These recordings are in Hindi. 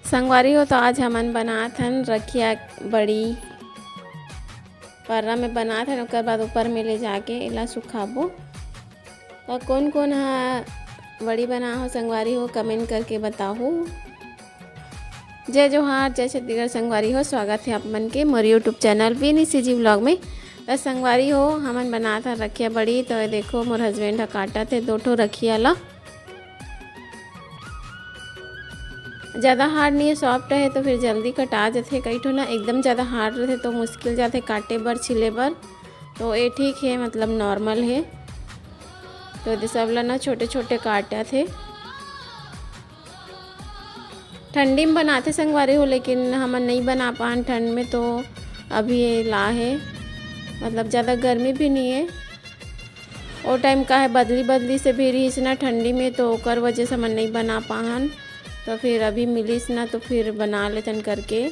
संगवारी हो तो आज हमन बनात हन रखिया बड़ी पर्रा में बनात हन। ओकर बाद ऊपर में ले जाके एला सुखाबो। तो कौन कौन हा बड़ी बना हो संगवारी हो कमेंट करके बताओ। जय जोहार, जय छत्तीसगढ़ संगवारी हो। स्वागत है आप मन के मोर यूट्यूब चैनल VNCG व्लॉग में। तो संगवारी हो हमन बनात हन रखिया बड़ी। तो ये देखो मोर हस्बैंड हा काटत है 2 ठो रखिया ला। ज़्यादा हार्ड नहीं है, सॉफ्ट है तो फिर जल्दी कटा जाते। कई ठो ना एकदम ज़्यादा हार्ड रहते तो मुश्किल जाते काटे बर छिले बर। तो ये ठीक है, मतलब नॉर्मल है। तो ये सब ला ना छोटे छोटे काटा थे। ठंडी में बनाते संगवारी हो, लेकिन हम नहीं बना पान ठंड में। तो अभी ये ला है, मतलब ज़्यादा गर्मी भी नहीं है। और टाइम का है बदली बदली से भी रही ना ठंडी में, तो ओकर वजह से हम नहीं बना पाहन। तो फिर अभी मिलीस ना तो फिर बना लेतन करके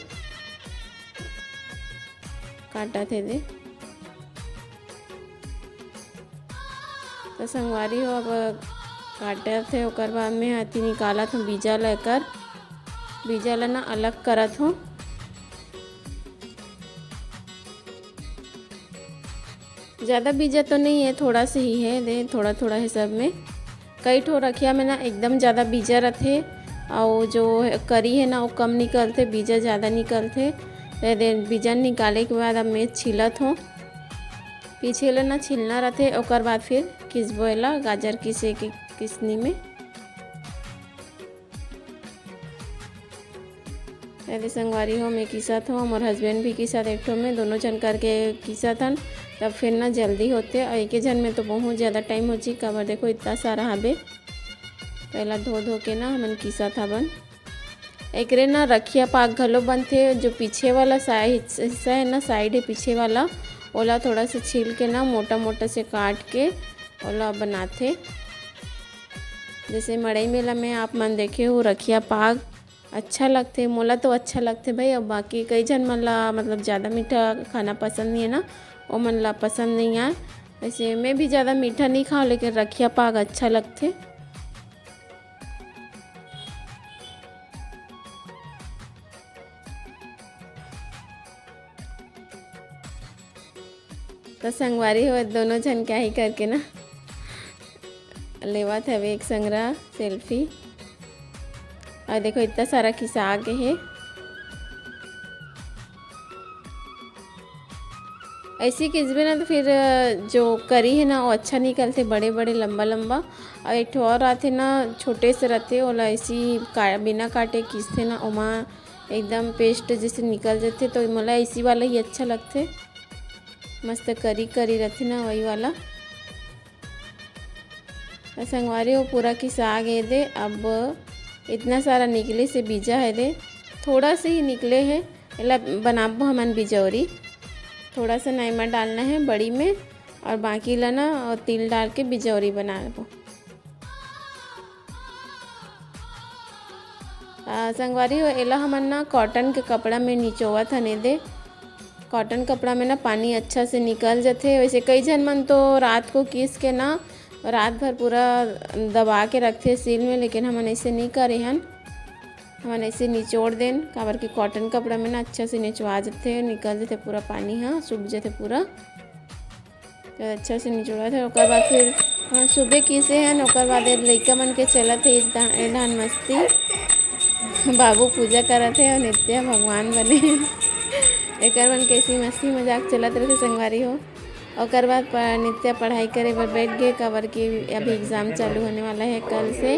काटा थे दे। तो संगवारी हो अब काटा थे ओकर बाद में हाथी निकालत हूँ बीजा लेकर। बीजा ला ना अलग करत हूँ। ज़्यादा बीजा तो नहीं है, थोड़ा से ही है दे, थोड़ा थोड़ा है सब में। कई ठो रखिया में ना एकदम ज़्यादा बीजा रहते और जो करी है ना वो कम निकलते, बीजा ज़्यादा निकलते। बीजा निकाले के बाद अब मैं छिलत हूँ। पीछे ला ना छिलना रहते, ओकर बाद फिर किसबो ला गाजर किसे के किसनी में। यदि संगवारी हो मैं किसत हूँ, मोर हस्बैंड भी किसत, एक ठो में दोनों जन करके किसत हन। तब फिर ना जल्दी होते और एक जन में तो बहुत ज़्यादा टाइम हो जी। काबर देखो इतना सारा हबे। पहला धो धो के ना हमन किसत हबन। एकरे ना रखिया पाक घलो बनथे। जो पीछे वाला हिस्सा है ना, साइड है पीछे वाला, ओला थोड़ा सा छील के ना मोटा मोटा से काट के ओला बनाथे। जैसे मड़ई मेला में आप मन देखे हो रखिया पाक अच्छा लगते। मोला तो अच्छा लगते भाई। और बाकी कई जन मन ला मतलब ज़्यादा मीठा खाना पसंद नहीं है ना, वो मन ला पसंद नहीं आए। वैसे मैं भी ज़्यादा मीठा नहीं खाऊँ, लेकिन रखिया पाक अच्छा लगते। तो संगवारी हो दोनों जन क्या ही करके ना लेवत हवे एक संगरा सेल्फी। और देखो इतना सारा किसा आगे है। ऐसी किस्बे ना तो फिर जो करी है ना वो अच्छा निकलते, बड़े बड़े लंबा लंबा। और एक ठो और आते ना छोटे से रहते, ओला ऐसी बिना काटे किसते ना ओमा एकदम पेस्ट जैसे निकल जाते। तो मोला ऐसी वाला ही अच्छा लगते, मस्त करी करी रहती ना वही वाला। संगवारी हो पूरा किसा गए दे। अब इतना सारा निकले से बीजा है दे, थोड़ा से ही निकले हैं। एला बनाबो हमन बिजौरी। थोड़ा सा नमक डालना है बड़ी में, और बाकी ला ना और तिल डाल के बिजौरी बनाबो। संगवारी हो एला हमन ना कॉटन के कपड़ा में निचोवत हने दे। कॉटन कपड़ा में ना पानी अच्छा से निकल जाते। वैसे कई जन मन तो रात को किस के ना रात भर पूरा दबा के रखते सील में, लेकिन हमन ऐसे नहीं करे हन। हमन ऐसे निचोड़ देन, काबर कि कॉटन कपड़ा में ना अच्छा से निचवा जाते, निकल जाते पूरा पानी, हाँ सूख जाते पूरा। तो अच्छा से निचोड़ा थे। ओकर बाद फिर हाँ सुबह किसे हैं, ओकर बाद लइका मन के चलत है धान मस्ती। बाबू पूजा करत है और नित्य भगवान बने। एक मन कैसी मस्ती मजाक चलत रहते संगवारी हो। और बाद नित्य पढ़ाई करे बर बैठ गए, काबर कि अभी एग्ज़ाम चालू होने वाला है कल से।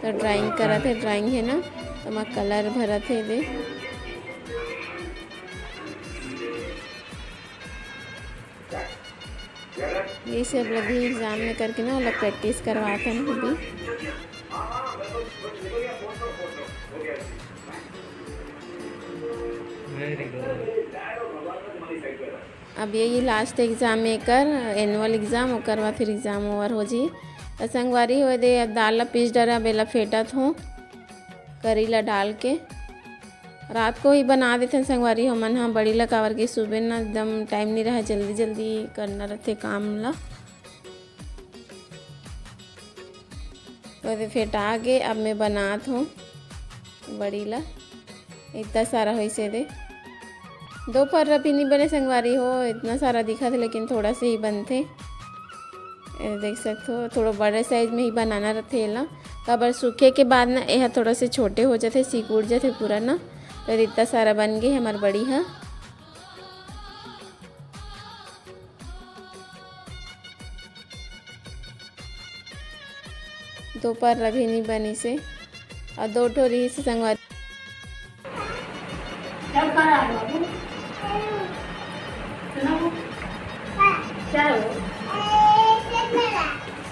तो ड्राइंग करत है, ड्राइंग है ना, तो मैं कलर भरत है दे। ये सब लगी एग्ज़ाम में करके ना लोग प्रैक्टिस करवाते हैं अभी। अब यही लास्ट एग्ज़ाम में कर एनुअल एग्ज़ाम, ओकर बाद फिर एग्ज़ाम ओवर हो जी। तो संगवारी हो दे अब दाल ला पीस डरा बेला फेटत हूँ करी ला डाल के। रात को ही बना देते हैं संगवारी हमन। हाँ बड़ी ला काबर के सुबह ना एकदम टाइम नहीं रहा, जल्दी जल्दी करना रहते काम ला। तो फेटा के अब मैं बनात हूँ बड़ी ला। इतना सारा हो से दे दो पर्रा भी नहीं बने संगवारी हो, इतना सारा दिखा था लेकिन थोड़ा से ही बनते। देख सकते हो थोड़ा बड़े साइज में ही बनाना रहते ना, काबर सूखे के बाद ना यह थोड़ा से छोटे हो जाते, सिकुड़ जाते पूरा ना। तो इतना सारा बन गए हमार बड़ी है। दो पर्रा भी नहीं बनी से और दो ठोरी से संगवारी।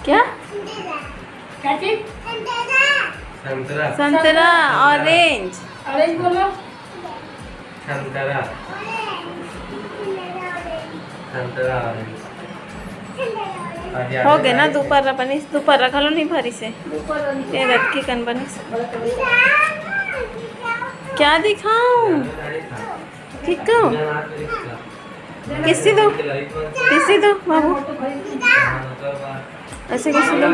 क्या संतरा संतरा ऑरेंज ऑरेंज बोलो संतरा संतरा ऑरेंज हो गए ना। दोपहर बनी दोपहर खा लो नहीं भरी से ये रख के कन बनी क्या दिखाऊं ठीक कहो किसी दो बाबू ऐसे किसी दो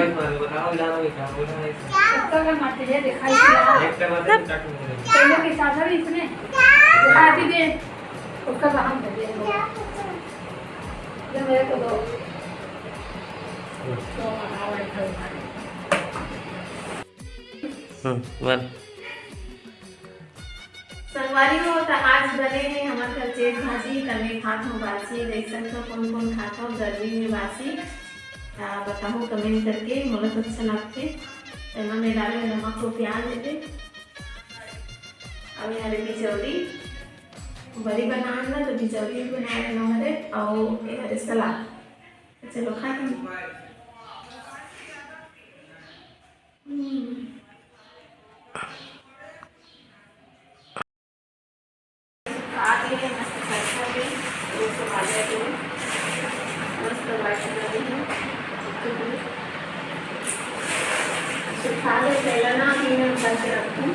संगवारी हो तो आज बने हैं हमारे घर चेत भाजी कमे खात हूँ बासी। देख सकते हो कौन कौन खाता हो गर्मी में बासी। बताओ कमेंट करके मोला तो अच्छा लगते। तो मैं डाले नमक को प्याज देते। अब यहाँ बिचौली बड़ी बनाना तो बिचौली भी बना रहे हमारे और यहाँ सलाद। चलो खाते सुखा ले पहले ना करके रखूँ